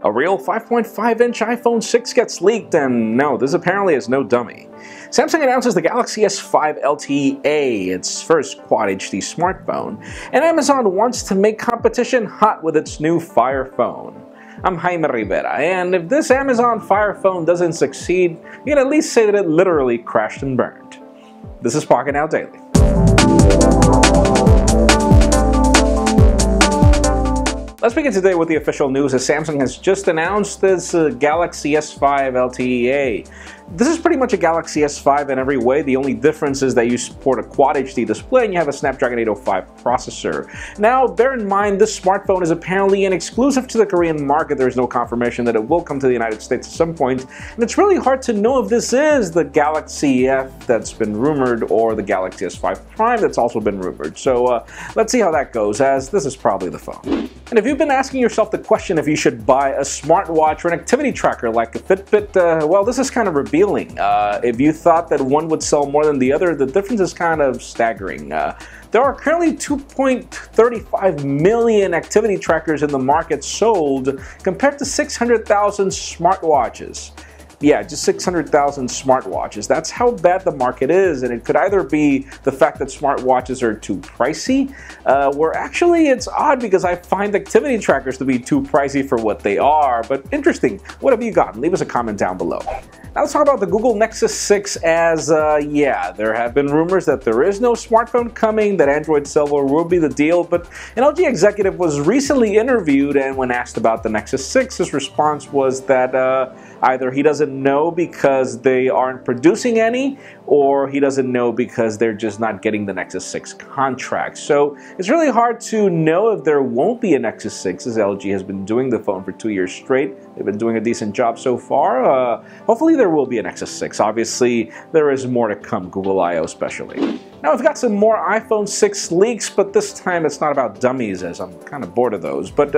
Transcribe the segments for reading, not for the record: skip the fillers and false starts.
A real 5.5-inch iPhone 6 gets leaked, and no, this apparently is no dummy. Samsung announces the Galaxy S5 LTE-A, its first Quad HD smartphone, and Amazon wants to make competition hot with its new Fire phone. I'm Jaime Rivera, and if this Amazon Fire phone doesn't succeed, you can at least say that it literally crashed and burned. This is Pocketnow Daily. Let's begin today with the official news as Samsung has just announced this Galaxy S5 LTE-A. This is pretty much a Galaxy S5 in every way. The only difference is that you support a Quad HD display and you have a Snapdragon 805 processor. Now, bear in mind, this smartphone is apparently an exclusive to the Korean market. There's no confirmation that it will come to the United States at some point, and it's really hard to know if this is the Galaxy F that's been rumored or the Galaxy S5 Prime that's also been rumored. So let's see how that goes, as this is probably the phone. And if you've been asking yourself the question if you should buy a smartwatch or an activity tracker like a Fitbit, well, this is kind of revealing. If you thought that one would sell more than the other, the difference is kind of staggering. There are currently 2.35 million activity trackers in the market sold, compared to 600,000 smartwatches. Yeah, just 600,000 smartwatches. That's how bad the market is, and it could either be the fact that smartwatches are too pricey, or actually it's odd because I find activity trackers to be too pricey for what they are. But interesting, what have you gotten? Leave us a comment down below. Now let's talk about the Google Nexus 6 as, yeah, there have been rumors that there is no smartphone coming, that Android cellular will be the deal, but an LG executive was recently interviewed, and when asked about the Nexus 6, his response was that either he doesn't know because they aren't producing any, or he doesn't know because they're just not getting the Nexus 6 contract. So it's really hard to know if there won't be a Nexus 6, as LG has been doing the phone for 2 years straight. They've been doing a decent job so far. Hopefully there will be a Nexus 6. Obviously, there is more to come, Google I/O especially. Now, we've got some more iPhone 6 leaks, but this time it's not about dummies, as I'm kind of bored of those. But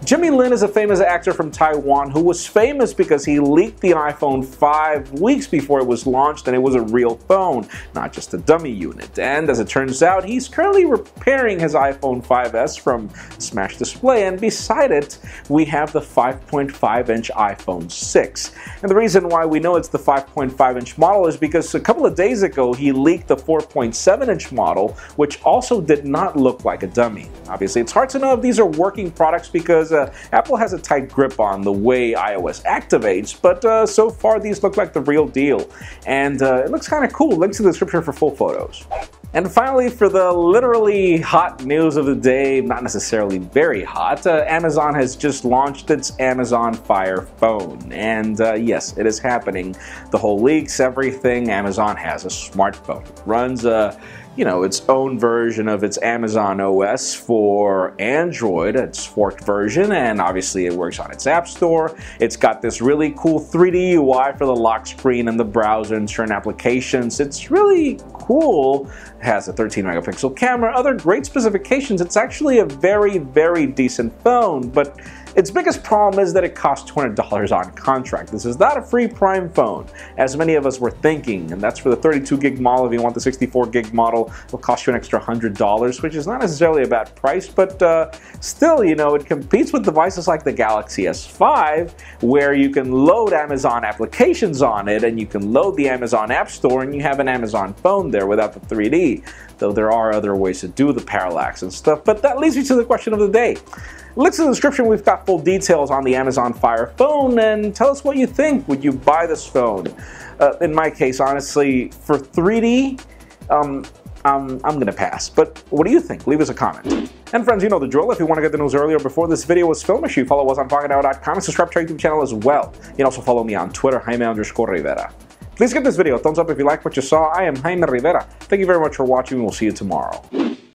Jimmy Lin is a famous actor from Taiwan who was famous because he leaked the iPhone 5 weeks before it was launched, and it was a real phone, not just a dummy unit. And as it turns out, he's currently repairing his iPhone 5S from smashed display, and beside it, we have the 5.5-inch iPhone 6. And the reason why we know it's the 5.5-inch model is because a couple of days ago, he leaked the 4.7-inch model, which also did not look like a dummy. Obviously, it's hard to know if these are working products because Apple has a tight grip on the way iOS activates, but so far these look like the real deal. And it looks kind of cool. Links in the description for full photos. And finally, for the literally hot news of the day, not necessarily very hot, Amazon has just launched its Amazon Fire phone. And yes, it is happening. The whole leaks, everything, Amazon has a smartphone. It runs its own version of its Amazon OS for Android, its forked version, and obviously it works on its App Store. It's got this really cool 3D UI for the lock screen and the browser and certain applications. It's really cool. It has a 13-megapixel camera, other great specifications. It's actually a very, very decent phone, but its biggest problem is that it costs $200 on contract. This is not a free Prime phone, as many of us were thinking, and that's for the 32-gig model. If you want the 64-gig model, it'll cost you an extra $100, which is not necessarily a bad price, but still, it competes with devices like the Galaxy S5, where you can load Amazon applications on it, and you can load the Amazon App Store, and you have an Amazon phone there without the 3D, though there are other ways to do the parallax and stuff. But that leads me to the question of the day. Links in the description. We've got full details on the Amazon Fire phone, and tell us what you think. Would you buy this phone? In my case, honestly, for 3D, I'm gonna pass. But what do you think? Leave us a comment. And friends, you know the drill. If you want to get the news earlier before this video was filmed, make sure you follow us on Pocketnow.com and subscribe to our YouTube channel as well. You can also follow me on Twitter, Jaime_Rivera. Please give this video a thumbs up if you like what you saw. I am Jaime Rivera. Thank you very much for watching, and we'll see you tomorrow.